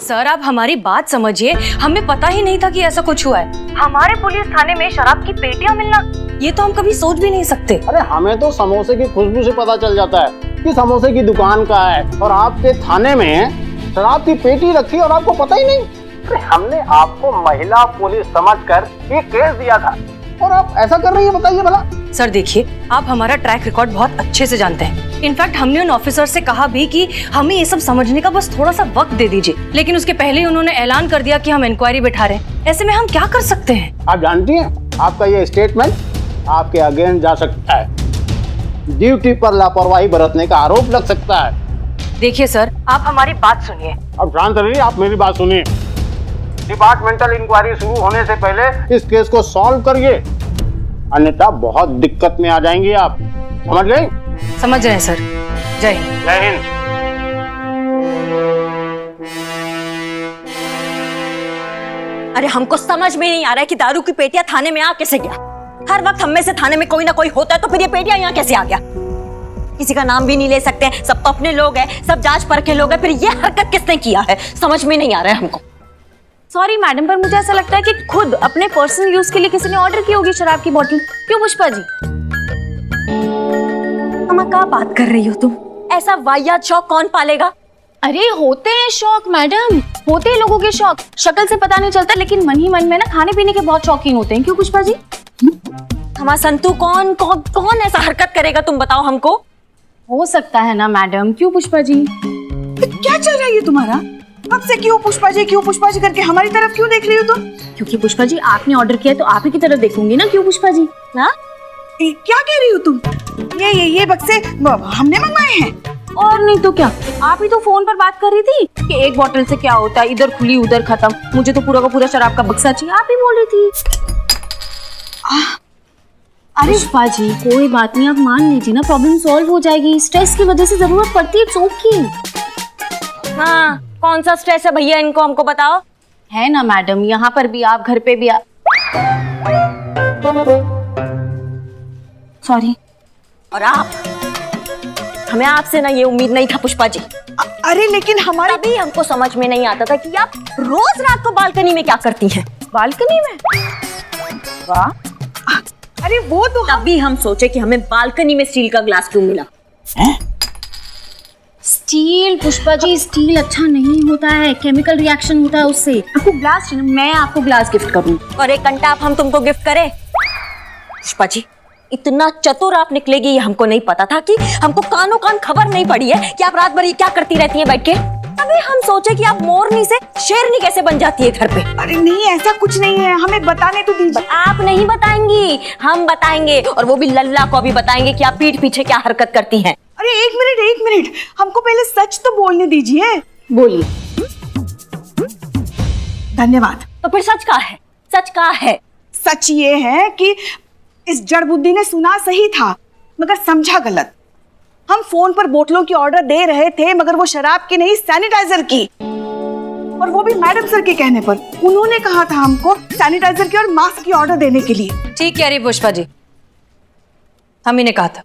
Sir आप हमारी बात समझिए, हमें पता ही नहीं था कि ऐसा कुछ हुआ है। हमारे पुलिस थाने में शराब की पेटियां मिलना, ये तो हम कभी सोच भी नहीं सकते। अरे हमें तो समोसे की खुशबू से पता चल जाता है कि समोसे की दुकान का है, और आपके थाने में शराब की पेटी रखी और आपको पता ही नहीं। अरे हमने आपको महिला पुलिस समझकर ये केस दिया था और आप ऐसा कर रही है, बताइए भला। सर देखिए, आप हमारा ट्रैक रिकॉर्ड बहुत अच्छे से जानते हैं। इनफैक्ट हमने उन ऑफिसर से कहा भी कि हमें ये सब समझने का बस थोड़ा सा वक्त दे दीजिए, लेकिन उसके पहले ही उन्होंने ऐलान कर दिया कि हम इंक्वायरी बैठा रहे हैं। ऐसे में हम क्या कर सकते हैं? आप जानती हैं, आपका ये स्टेटमेंट आपके अगेंस्ट जा सकता है। ड्यूटी पर लापरवाही बरतने का आरोप लग सकता है। देखिए सर, आप हमारी बात सुनिए। अब शांत रहिए, आप मेरी बात सुनिए। डिपार्टमेंटल इंक्वायरी शुरू होने से पहले इस केस को सॉल्व करिए, अन्यथा बहुत दिक्कत में आ जाएंगे आप। समझ गए? समझ रहे हैं सर। जय हिंद। जय हिंद। अरे हमको समझ में नहीं आ रहा है कि दारू की पेटियां थाने में आ कैसे गया। हर वक्त हम में से थाने में कोई ना कोई होता है, तो फिर ये पेटियां यहाँ कैसे आ गया? किसी का नाम भी नहीं ले सकते, सब तो अपने लोग हैं, सब जांच परखे लोग हैं, फिर ये हरकत किसने किया है समझ में नहीं आ रहा है हमको। सॉरी मैडम, पर मुझे ऐसा लगता है कि खुद अपने पर्सनल यूज के लिए किसी ने ऑर्डर की होगी शराब की बोतल। क्यों पुष्पा जी? अम्मा क्या बात कर रही हो तुम? ऐसा वाहियात शौक कौन पालेगा? अरे होते हैं शौक मैडम, होते हैं लोगों के शौक। शक्ल से पता नहीं चलता, लेकिन मन ही मन में ना खाने पीने के बहुत शौकीन होते हैं। क्यों पुष्पा जी? हमारा संतू कौन कौन कौन ऐसा हरकत करेगा, तुम बताओ हमको। हो सकता है ना मैडम। क्यों पुष्पा जी? क्या चल रहा है ये तुम्हारा? अब से क्यों पुष्पा जी करके हमारी तरफ क्यों देख रही हो तुम? क्योंकि पुष्पा जी आपने ऑर्डर किया तो आप ही की तरफ देखूंगी ना। क्यों पुष्पा जी? हाँ क्या कह रही हो तुम? ये बक्से हमने मंगवाए हैं। और नहीं तो क्या, आप ही तो फोन पर बात कर रही थी कि एक बोतल से क्या होता है, इधर खुली उधर खत्म, मुझे तो पूरा का पूरा शराब का बक्सा चाहिए, आप ही बोल रही थी। अरे पुष्पा जी कोई बात नहीं, आप मान लीजिए ना, प्रॉब्लम सॉल्व हो जाएगी। स्ट्रेस की वजह से जरूरत पड़ती है, इट्स ओके। हाँ, कौन सा स्ट्रेस है भैया, इनको हमको बताओ। है ना मैडम, यहाँ पर भी आप, घर पे भी आप। सॉरी। और आप, हमें आपसे ना ये उम्मीद नहीं था पुष्पा जी। अरे लेकिन हमारे तभी हमको समझ में नहीं आता था कि आप रोज रात को बालकनी में क्या करती हैं। बालकनी में? वाह। अरे वो तो तभी हम सोचे कि हमें बालकनी में स्टील का ग्लास क्यों मिला। स्टील पुष्पा जी, स्टील अच्छा नहीं होता है, केमिकल रिएक्शन होता है उससे। आपको ग्लास, मैं आपको ग्लास गिफ्ट करूं। और एक घंटा आप हम तुमको गिफ्ट करें? पुष्पा जी इतना चतुर आप निकलेगी ये हमको नहीं पता था, कि हमको कानों कान खबर नहीं पड़ी है कि आप रात भर ये क्या करती रहती हैं बैठ के। तभी हम सोचे कि आप मोरनी से शेरनी कैसे बन जाती है घर पे। अरे नहीं, ऐसा कुछ नहीं है, हमें बताने तो दीजिए। आप नहीं बताएंगी, हम बताएंगे, और वो भी लल्ला को भी बताएंगे कि आप पीठ पीछे क्या हरकत करती हैं। अरे एक मिनट, हमको पहले सच तो बोलने दीजिए। बोलिए। धन्यवाद। तो फिर सच का है? सच का है? सच ये है कि इस जड़ बुद्धि ने सुना सही था मगर समझा गलत। हम फोन पर बोतलों की ऑर्डर दे रहे थे, मगर वो शराब की नहीं सैनिटाइजर की, और वो भी मैडम सर के कहने पर। उन्होंने कहा था हमको सैनिटाइजर की और मास्क की ऑर्डर देने के लिए। ठीक कह रही पुष्पा जी, हम ही ने कहा था।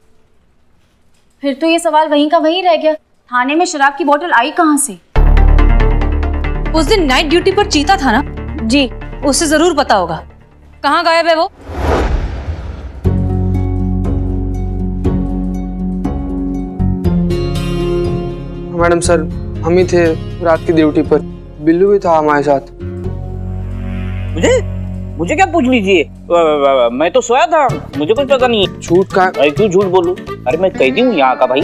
फिर तो ये सवाल वहीं का वहीं रह गया, थाने में शराब की बोतल आई कहाँ से? उस दिन नाइट ड्यूटी पर चीता था ना जी, उससे जरूर पता होगा। कहाँ गायब है वो? मैडम सर, हम ही थे रात की ड्यूटी पर, बिल्लू भी था हमारे साथ। मुझे क्या पूछ लीजिए, मैं तो सोया था, मुझे कुछ पता नहीं है। झूठ का? क्यों झूठ बोलूं? अरे मैं कैदी हूँ यहाँ का भाई।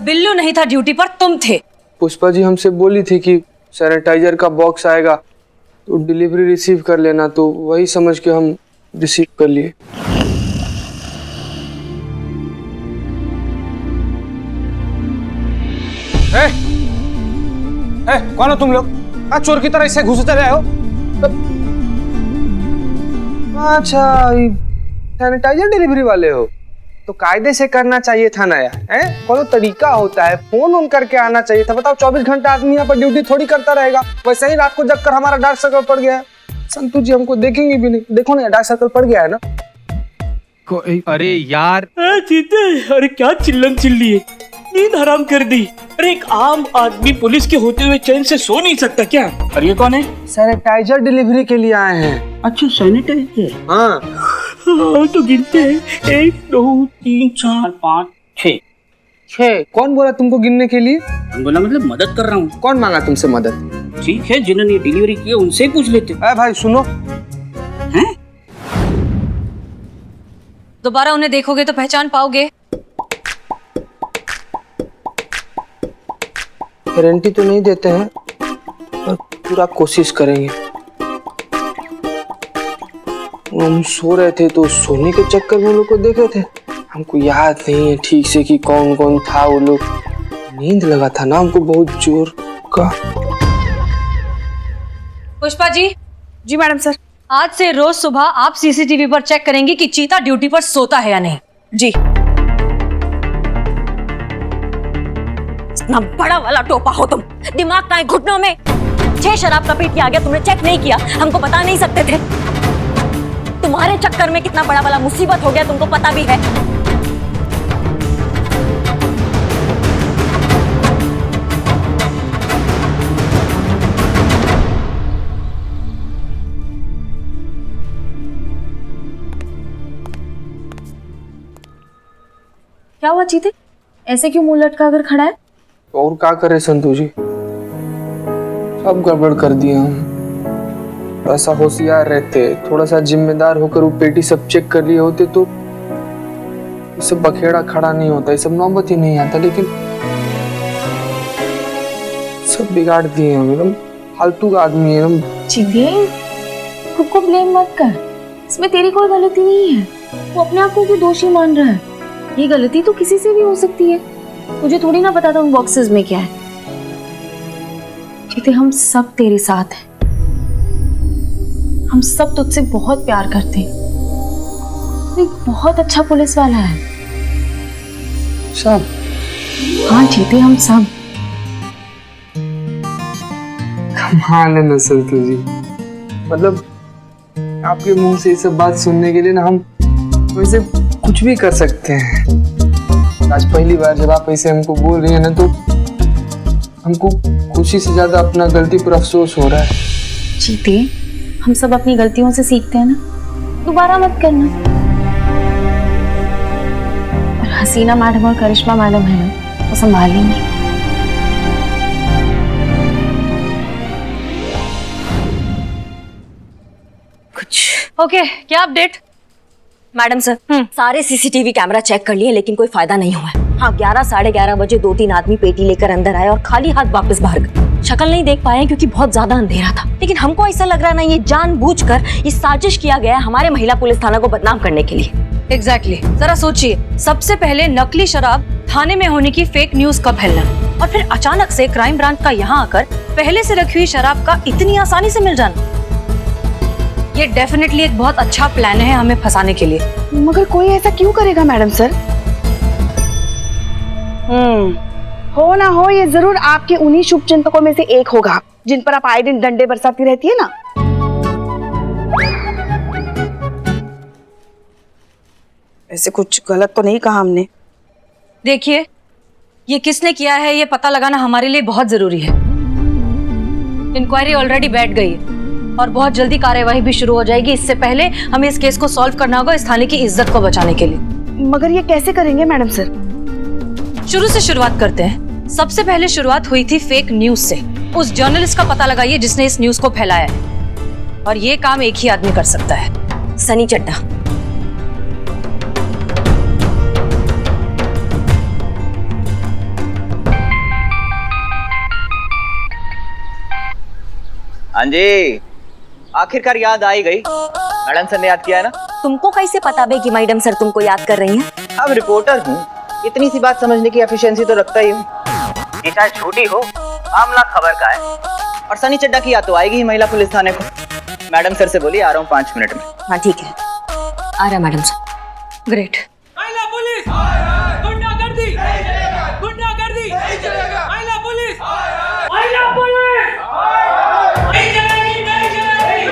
बिल्लू नहीं था ड्यूटी पर, तुम थे। पुष्पा जी हमसे बोली थी कि सैनिटाइजर का बॉक्स आएगा तो डिलीवरी रिसीव कर लेना, तो वही समझ के हम रिसीव कर लिए। कौन हो तुम लोग? चोर की तरह इससे घुसते रहे हो? अच्छा, सैनिटाइजर डिलीवरी वाले हो तो कायदे से करना चाहिए था ना यार। कौन तरीका होता है, फोन ऑन करके आना चाहिए था। बताओ 24 घंटा आदमी यहाँ पर ड्यूटी थोड़ी करता रहेगा। वैसे ही रात को जग कर हमारा डार्क सर्कल पड़ गया है। संतू जी हमको देखेंगे भी नहीं। देखो ना डार्क सर्कल पड़ गया है ना। अरे यार चीते, अरे क्या चिल्लन चिल्ली है, नींद हराम कर दी। अरे एक आम आदमी पुलिस के होते हुए चैन से सो नहीं सकता क्या? और ये कौन है? सैनिटाइजर डिलीवरी के लिए आए हैं। अच्छा सैनिटाइजर। हाँ तो गिनते हैं 1 2 3 4 5 6। 6। कौन बोला तुमको गिनने के लिए? बोला मतलब मदद कर रहा हूँ। कौन मांगा तुमसे मदद? ठीक है, जिन्होंने ये डिलीवरी की है उनसे ही पूछ लेते। अरे भाई सुनो, हैं? दोबारा उन्हें देखोगे तो पहचान पाओगे। गारंटी तो नहीं देते हैं पर पूरा कोशिश करेंगे। हम सो रहे थे तो सोने के चक्कर में लोग को देखे थे। हमको याद नहीं है ठीक से कि कौन कौन था वो लोग। नींद लगा था ना हमको बहुत जोर का। पुष्पा जी। जी मैडम सर। आज से रोज सुबह आप सीसीटीवी पर चेक करेंगे कि चीता ड्यूटी पर सोता है या नहीं। जी। इतना बड़ा वाला टोपा हो तुम, दिमाग का है घुटनों में। 6 शराब का पेटी आ गया, तुमने चेक नहीं किया, हमको बता नहीं सकते थे। तुम्हारे चक्कर में कितना बड़ा वाला मुसीबत हो गया तुमको पता भी है। क्या हुआ चीते, ऐसे क्यों मुंह लटका कर खड़ा है? और क्या करे संतू जी, सब गड़बड़ कर दिया हम। थोड़ा सा होशियार रहते, थोड़ा सा जिम्मेदार होकर वो पेटी सब चेक कर लिए होते तो ये सब बखेड़ा खड़ा नहीं होता, ये सब नौबत ही नहीं आता। लेकिन सब बिगाड़ दिए हम, एकदम फालतू का आदमी है हम। चीते, खुद को ब्लेम मत कर, इसमें तेरी कोई गलती नहीं है। वो अपने आप को क्यों दोषी मान रहा है? ये गलती तो किसी से भी हो सकती है। मुझे थोड़ी ना पता था उन बॉक्सेस में क्या है। चीते, हम सब तेरे साथ हैं, हम सब तुझसे बहुत प्यार करते हैं। तू एक बहुत अच्छा पुलिस वाला है। सब? हाँ चीते, हम सब। कमाल है ना संतू जी, मतलब आपके मुंह से ये सब बात सुनने के लिए ना हम वैसे कुछ भी कर सकते हैं। आज पहली बार जब आप ऐसे हमको बोल रही हैं ना तो हमको खुशी से ज्यादा अपना गलती पर अफसोस हो रहा है। चीते, हम सब अपनी गलतियों से सीखते हैं ना, दोबारा मत करना। और हसीना मैडम और करिश्मा मैडम है ना, वो संभाल लेंगी। ओके, क्या अपडेट? मैडम सर, सारे सीसीटीवी कैमरा चेक कर लिए लेकिन कोई फायदा नहीं हुआ। हाँ, 11 साढ़े 11 बजे 2-3 आदमी पेटी लेकर अंदर आए और खाली हाथ वापस बाहर गए। शक्ल नहीं देख पाए क्योंकि बहुत ज्यादा अंधेरा था, लेकिन हमको ऐसा लग रहा ना ये जानबूझकर ये साजिश किया गया हमारे महिला पुलिस थाना को बदनाम करने के लिए। एग्जैक्टली। जरा सोचिए, सबसे पहले नकली शराब थाने में होने की फेक न्यूज का फैलना, और फिर अचानक से क्राइम ब्रांच का यहाँ आकर पहले से रखी हुई शराब का इतनी आसानी से मिल जाना। ये डेफिनेटली एक बहुत अच्छा प्लान है हमें फंसाने के लिए। मगर कोई ऐसा क्यों करेगा मैडम सर? हो ना हो, ये जरूर आपके उन्हीं शुभचिंतकों में से एक होगा जिन पर आप आए दिन डंडे बरसाती रहती है ना। ऐसे कुछ गलत तो नहीं कहा हमने? देखिए, ये किसने किया है ये पता लगाना हमारे लिए बहुत जरूरी है। इंक्वायरी ऑलरेडी बैठ गई है और बहुत जल्दी कार्यवाही भी शुरू हो जाएगी। इससे पहले हमें इस केस को सॉल्व करना होगा इस थाने की इज्जत को बचाने के लिए। मगर ये कैसे करेंगे मैडम सर? शुरू से शुरुआत करते हैं। सबसे पहले शुरुआत हुई थी फेक न्यूज से। उस जर्नलिस्ट का पता लगाइए जिसने इस न्यूज को फैलाया है, और ये काम एक ही आदमी कर सकता है, सनी चड्ढा। हाँ जी, आखिरकार याद आई गई। मैडम सर ने याद किया है ना? तुमको कैसे पता बे कि मैडम सर तुमको याद कर रही हैं? अब रिपोर्टर हूँ, इतनी सी बात समझने की एफिशिएंसी तो रखता ही हूँ। ये चाहे झूठी हो, मामला खबर का है। और सनी चड्ढा की याद तो आएगी ही महिला पुलिस थाने को। मैडम सर से बोलिए आ रहा हूँ 5 मिनट में। हाँ ठीक है, आ रहा मैडम सर। ग्रेट। महिला पुलिस गुंडागर्दी, गुंडागर्दी, महिला पुलिस, महिला पुलिस, नहीं चलेगी, नहीं चलेगी,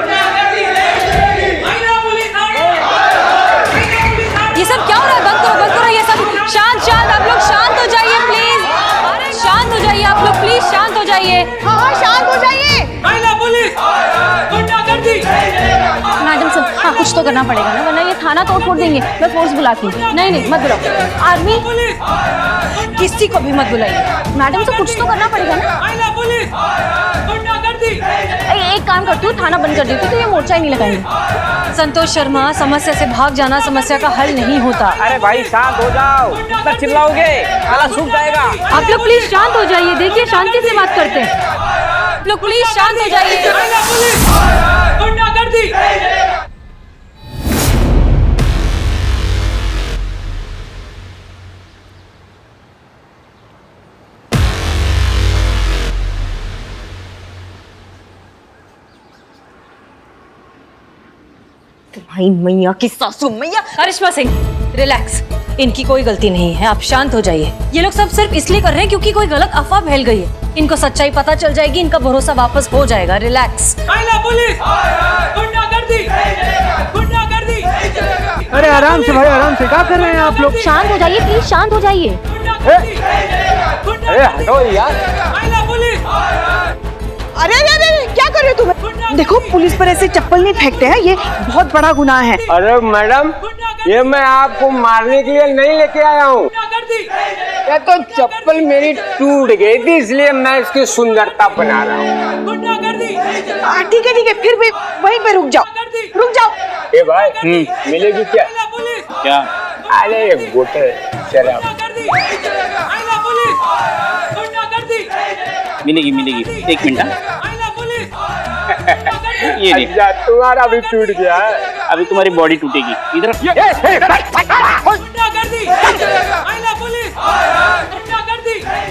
महिला पुलिस, ये सब क्या हो रहा है? बंद करो ये सब। शांत शांत, आप लोग शांत हो जाइए प्लीज। करना पड़ेगा ना, वरना ये थाना तोड़ फोड़ देंगे। मैं फोर्स बुलाती हूँ। नहीं नहीं मत बुलाओ। आर्मी किसी को भी मत बुलाइए। मैडम से कुछ तो करना पड़ेगा ना। महिला पुलिस गुंडागर्दी। एक काम करती हूँ, थाना बंद कर देती हूँ तो ये मोर्चा ही नहीं लगाएंगे। संतोष शर्मा, समस्या से भाग जाना समस्या का हल नहीं होता। अरे भाई शांत हो जाओ, इतना चिल्लाओगे ताला सूख जाएगा। आप लोग प्लीज शांत हो जाइए। देखिए शांति से बात करते हैं। आप लोग प्लीज शांत हो जाइए। महिला पुलिस गुंडागर्दी। तुम्हारी मैया की सासू मैया। करिश्मा सिंह, रिलैक्स। इनकी कोई गलती नहीं है, आप शांत हो जाइए। ये लोग सब सिर्फ इसलिए कर रहे हैं क्योंकि कोई गलत अफवाह फैल गई है। इनको सच्चाई पता चल जाएगी, इनका भरोसा वापस हो जाएगा। रिलैक्स। महिला पुलिस गुंडागर्दी। गुंडागर्दी। अरे आराम से भाई, आराम से। क्या कर रहे हैं आप लोग? शांत हो जाइए प्लीज, शांत हो जाइए। अरे हटो यार। महिला पुलिस। अरे अरे अरे क्या कर रहे हो तुम? देखो पुलिस पर ऐसे चप्पल नहीं फेंकते हैं, ये बहुत बड़ा गुनाह है। अरे मैडम, ये मैं आपको मारने के लिए नहीं लेके आया हूँ। ये तो चप्पल मेरी टूट गई थी, इसलिए मैं इसकी सुंदरता बना रहा हूँ। ठीक है फिर भी वहीं पे रुक जाओ, रुक जाओ। ए भाई, मिलेगी क्या? क्या? अरे गोटे शराब मिलेगी मिलेगी। एक मिनट। ये देख, अच्छा, तुम्हारा भी टूट गया है। अभी तुम्हारी बॉडी टूटेगी। इधर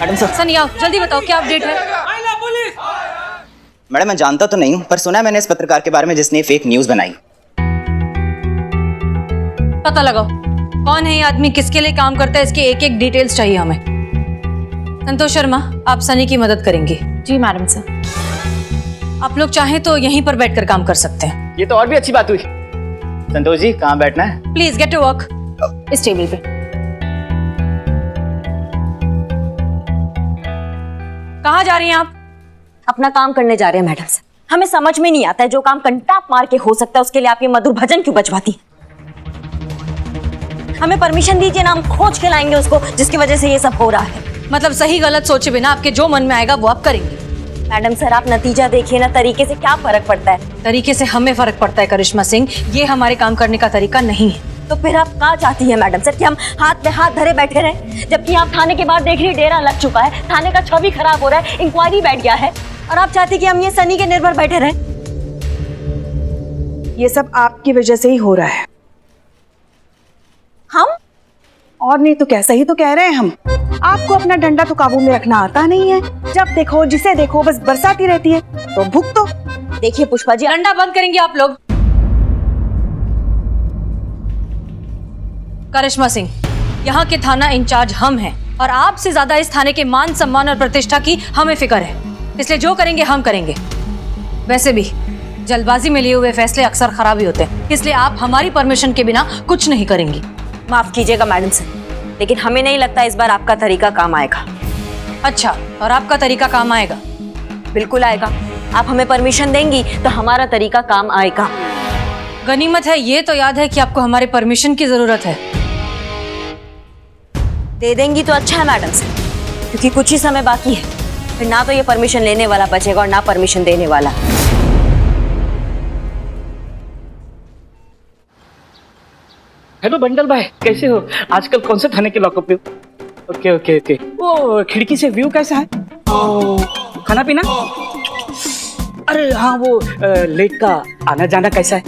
मैडम सर। सनी आओ, जल्दी बताओ क्या अपडेट है। मैडम मैं जानता तो नहीं हूँ, पर सुना है मैंने इस पत्रकार के बारे में जिसने फेक न्यूज बनाई। पता लगाओ कौन है ये आदमी, किसके लिए काम करता है, इसके एक एक डिटेल्स चाहिए हमें। संतोष शर्मा, आप सनी की मदद करेंगे। जी मैडम सर। आप लोग चाहें तो यहीं पर बैठकर काम कर सकते हैं। ये तो और भी अच्छी बात हुई। संतोष जी कहाँ बैठना है? Please get to work. इस टेबल पे। कहाँ जा रही हैं आप? अपना काम करने जा रहे हैं मैडम सर। हमें समझ में नहीं आता है, जो काम कंटाप मार के हो सकता है उसके लिए आप ये मधुर भजन क्यों बजवाती हैं? हमें परमिशन दीजिए ना, हम खोज के लाएंगे उसको जिसकी वजह से ये सब हो रहा है। मतलब सही गलत सोचे बिना आपके जो मन में आएगा वो आप करेंगे। मैडम सर आप नतीजा देखिए ना, तरीके से क्या फर्क पड़ता है। तरीके से हमें फर्क पड़ता है करिश्मा सिंह, ये हमारे काम करने का तरीका नहीं है। तो फिर आप क्या चाहती है मैडम सर, कि हम हाथ में हाथ धरे बैठे रहे? जबकि आप थाने के बाहर देख रही डेरा लग चुका है, थाने का छवि खराब हो रहा है, इंक्वायरी बैठ गया है, और आप चाहती कि हम ये सनी के निर्भर बैठे रहे? ये सब आपकी वजह से ही हो रहा है। हम? और नहीं तो क्या, सही तो कह रहे हैं हम। आपको अपना डंडा तो काबू में रखना आता नहीं है। जब देखो जिसे देखो बस बरसाती रहती है, तो भुगतो। देखिए पुष्पा जी, डंडा बंद करेंगे आप लोग। करिश्मा सिंह, यहाँ के थाना इंचार्ज हम हैं और आपसे ज्यादा इस थाने के मान सम्मान और प्रतिष्ठा की हमें फिक्र है, इसलिए जो करेंगे हम करेंगे। वैसे भी जल्दबाजी में लिए हुए फैसले अक्सर खराब ही होते हैं, इसलिए आप हमारी परमिशन के बिना कुछ नहीं करेंगी। माफ कीजिएगा मैडम सर, लेकिन हमें नहीं लगता इस बार आपका तरीका काम आएगा। अच्छा, और आपका तरीका काम आएगा? बिल्कुल आएगा। आप हमें परमिशन देंगी तो हमारा तरीका काम आएगा। गनीमत है ये तो याद है कि आपको हमारे परमिशन की जरूरत है। दे देंगी तो अच्छा है मैडम सर, क्योंकि कुछ ही समय बाकी है, फिर ना तो ये परमिशन लेने वाला बचेगा और ना परमिशन देने वाला। हेलो बंडल भाई, कैसे हो? आजकल कौन से थाने के लॉकअप पे हो? Okay okay okay. वो खिड़की से व्यू कैसा है? खाना पीना? अरे हाँ, वो लेक का आना जाना कैसा है?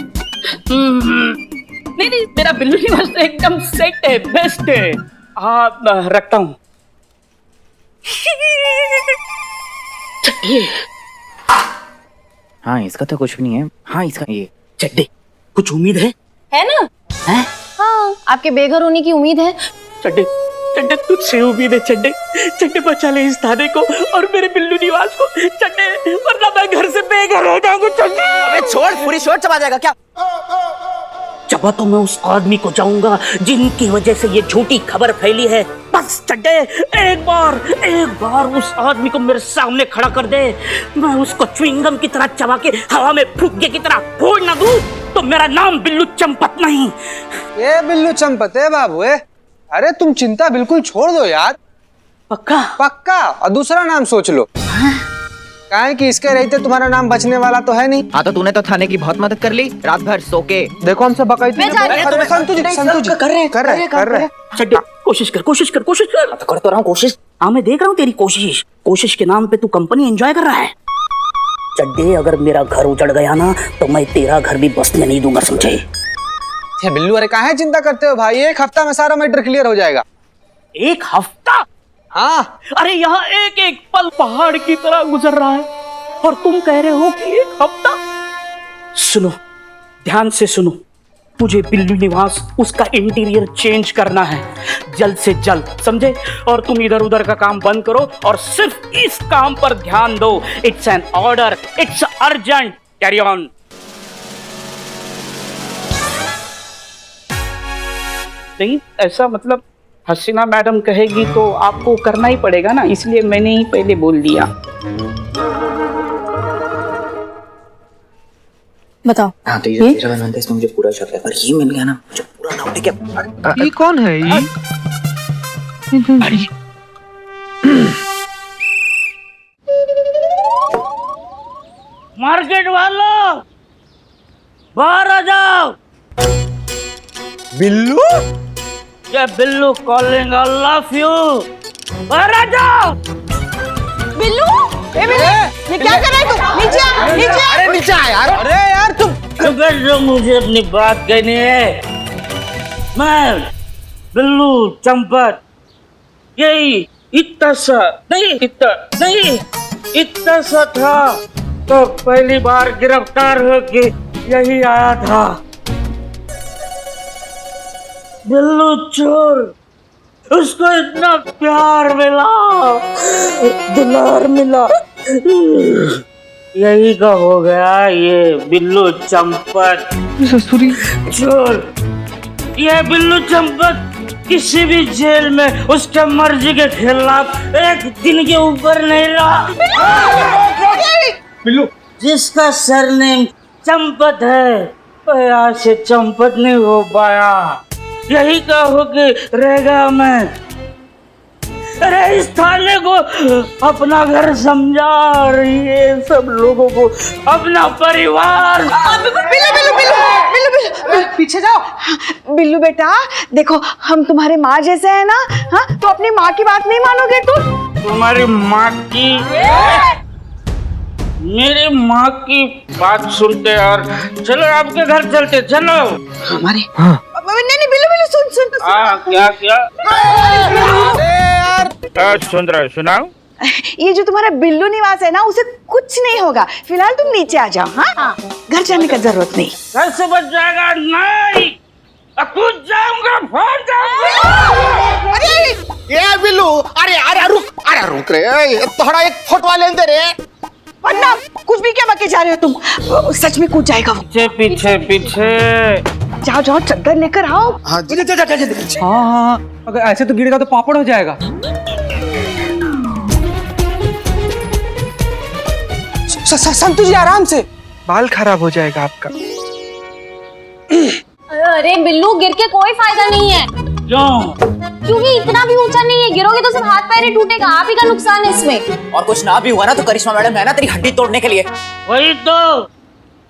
नहीं नहीं, मेरा बिल्लू निवास तो एकदम सेट है, बेस्ट है। हाँ रखता हूँ। हाँ इसका तो कुछ भी नहीं है। हाँ इसका ये चड्डे, कुछ उम्मीद है? है ना? है? हाँ, आपके बेघर होने की उम्मीद है। चड्डे चड्डे तुझसे उम्मीद है चड्डे। चड्डे बचा ले इस थाने को और मेरे बिल्लू निवास को चड्डे, वरना मैं घर से बेघर हो जाऊंगा चड्डे। अबे छोड़, पूरी शोर चबा जाएगा क्या? चबा तो मैं उस आदमी को जाऊंगा जिनकी वजह से ये झूठी खबर फैली है। बस चड्डे, एक बार उस आदमी को मेरे सामने खड़ा कर दे, मैं उसको च्युइंगम की तरह चबा के हवा में फुग्गे की तरह फोड़ ना दूं। तो मेरा नाम बिल्लू चंपत नहीं। ये बिल्लू चंपत है बाबू है। अरे तुम चिंता बिल्कुल छोड़ दो यार। पक्का? पक्का। और दूसरा नाम सोच लो। काहे कि इसके रहते तुम्हारा नाम बचने वाला तो है नहीं। हाँ तो तूने तो थाने की बहुत मदद कर ली, रात भर सो के। देखो हमसे बकैती संतु जी कर रहे हैं। चड्डे कोशिश कर। तो कर तो रहा हूँ कोशिश। हाँ मैं देख रहा हूँ तेरी कोशिश के नाम पे तू कंपनी एंजॉय कर रहा है। चड्डे अगर मेरा घर उजड़ गया ना तो मैं तेरा घर भी बसने नहीं दूंगा, समझे? ये बिल्लू, अरे काहे चिंता करते हो भाई, 1 हफ्ता में सारा मैटर क्लियर हो जाएगा। 1 हफ्ता? हाँ। अरे यहाँ एक एक पल पहाड़ की तरह गुजर रहा है और तुम कह रहे हो कि 1 हफ्ता? सुनो, ध्यान से सुनो, मुझे बिल्लू निवास उसका इंटीरियर चेंज करना है जल्द से जल्द, समझे? और तुम इधर उधर का काम बंद करो और सिर्फ इस काम पर ध्यान दो। It's an order, it's urgent, carry on. नहीं ऐसा मतलब हसीना मैडम कहेगी तो आपको करना ही पड़ेगा ना, इसलिए मैंने ही पहले बोल दिया। बताओ। हाँ तो ये तेरा बनवाते इसमें मुझे पूरा शक है, पर ये मिल गया ना मुझे पूरा डाउट है कि ये कौन है ये? मार्केट वालों बाहर आ जाओ। बिल्लू? ये Billu calling, I love you. बाहर आ जाओ। बिल्लू, ये क्या कर रहा है तू? नीचे आ, नीचे आ। अरे नीचे आ यार। अरे यार तुम जो मुझे अपनी बात कहनी है, मैं बिल्लू चंपत यही इतना सा था तो पहली बार गिरफ्तार होके यही आया था। बिल्लू चोर, उसको इतना प्यार मिला, दुलार मिला, यही का हो गया ये बिल्लू चंपत चोर। ये बिल्लू चंपत किसी भी जेल में उसके मर्जी के खिलाफ एक दिन के ऊपर नहीं रहा। बिल्लू जिसका सरनेम चंपत है वो यहाँ से चंपत नहीं हो पाया, यही का होके रहेगा। मैं अरे इस थाने को अपना घर समझा और ये सब लोगों को अपना परिवार। बिल्लू, पीछे जाओ। बिल्लू बेटा देखो, हम तुम्हारे माँ जैसे हैं ना, हाँ? तो अपनी माँ की बात नहीं मानोगे तुम? तुम्हारी माँ की, मेरी माँ की बात सुनते और चलो आपके घर चलते, चलो। हमारे नहीं बिल्लू सुन। क्या सुन रहे हो? सुनाओ। ये जो तुम्हारा बिल्लू निवास है ना, उसे कुछ नहीं होगा। फिलहाल तुम नीचे आ जाओ। हाँ, घर जाने का जरूरत नहीं। घर से बच जाएगा नहीं, कूद जाऊंगा, फाड़ जाऊंगा। ये बिल्लू, अरे रुक रे, थोड़ा एक फोटो लेने दे रे। वरना कुछ भी क्या बके जा रहे हो तुम? सच में कूद जाएगा वो। पीछे जाओ चद्दर लेकर आओ। हाँ हाँ, अगर ऐसे तो गिरेगा तो पापड़ हो जाएगा। संतु जी आराम से, बाल खराब हो जाएगा आपका। अरे बिल्लू, गिर के कोई फायदा नहीं है। क्यों? क्योंकि इतना भी ऊंचा नहीं है, गिरोगे तो सिर्फ हाथ पैर ही टूटेगा, आप ही का नुकसान है इसमें। और कुछ ना भी हुआ ना तो करिश्मा मैडम है ना तेरी हड्डी तोड़ने के लिए। वही तो,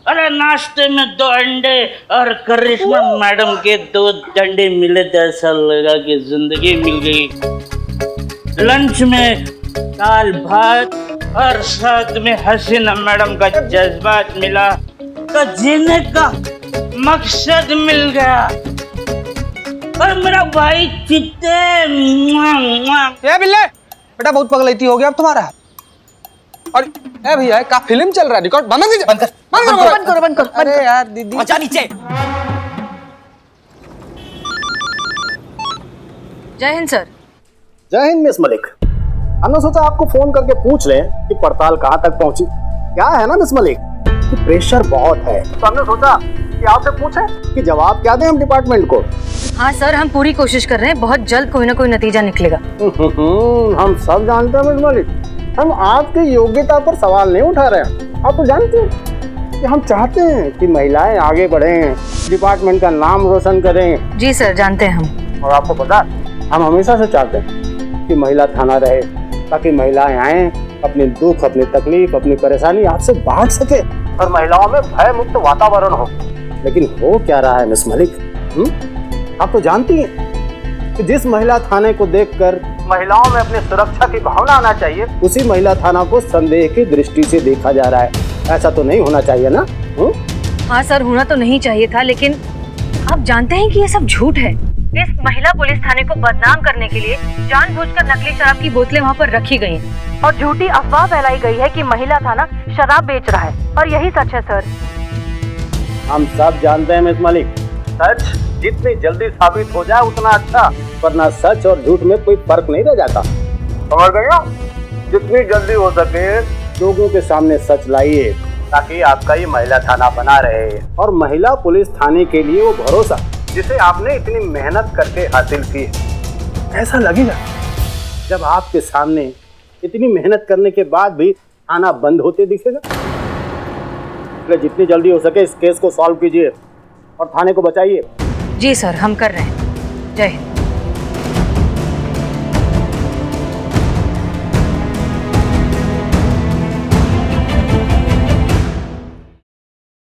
अरे नाश्ते में 2 अंडे और करिश्मा मैडम के 2 डंडे मिले तो ऐसा लगा कि जिंदगी मिल गई। लंच में दाल भात और साथ में हसीना मैडम का जज्बात मिला तो जीने का मकसद मिल गया। और मेरा भाई चित्ते बिल्ले बेटा बहुत पगलैती हो गया अब तुम्हारा। और ए भैया का फिल्म चल रहा है, रिकॉर्ड बंद करो। अरे यार दीदी जा नीचे। जय हिंद सर। जय हिंद मिस मलिक। हमने सोचा आपको फोन करके पूछ लें कि पड़ताल कहाँ तक पहुंची। क्या है ना मिस मलिक कि प्रेशर बहुत है, तो हमने सोचा कि आपसे पूछें कि जवाब क्या दें हम डिपार्टमेंट को। हाँ सर, हम पूरी कोशिश कर रहे हैं, बहुत जल्द कोई ना कोई नतीजा निकलेगा। हम सब जानते हैं मिस मलिक, हम आपकी योग्यता पर सवाल नहीं उठा रहे हैं, आप तो जानते हैं। कि हम चाहते हैं कि महिलाएं आगे बढ़ें, डिपार्टमेंट का नाम रोशन करें। जी सर, जानते हैं हम। और आपको पता है, हम हमेशा से चाहते हैं कि महिला थाना रहे, ताकि महिलाएं आएं, अपने दुख, अपनी तकलीफ, अपनी परेशानी आपसे बांट सके और महिलाओं में भय मुक्त वातावरण हो। लेकिन हो क्या रहा है मिस मलिक? आप तो जानती हैं कि जिस महिला थाने को देखकर महिलाओं में अपनी सुरक्षा की भावना आना चाहिए, उसी महिला थाना को संदेह की दृष्टि से देखा जा रहा है। ऐसा तो नहीं होना चाहिए ना? हाँ सर, होना तो नहीं चाहिए था, लेकिन आप जानते हैं कि ये सब झूठ है। इस महिला पुलिस थाने को बदनाम करने के लिए जानबूझकर नकली शराब की बोतलें वहाँ पर रखी गई हैं और झूठी अफवाह फैलाई गई है कि महिला थाना शराब बेच रहा है, और यही सच है सर। हम सब जानते हैं मिस मलिक, सच जितनी जल्दी साबित हो जाए उतना अच्छा, वरना सच और झूठ में कोई फर्क नहीं रह जाता। समझ गए हो? जितनी जल्दी हो सके लोगों के सामने सच लाइए, ताकि आपका ये महिला थाना बना रहे और महिला पुलिस थाने के लिए वो भरोसा जिसे आपने इतनी मेहनत करके हासिल की है, ऐसा लगेगा जब आपके सामने इतनी मेहनत करने के बाद भी थाना बंद होते दिखेगा। इसलिए जितनी जल्दी हो सके इस केस को सॉल्व कीजिए और थाने को बचाइए। जी सर, हम कर रहे हैं। जय हिंद।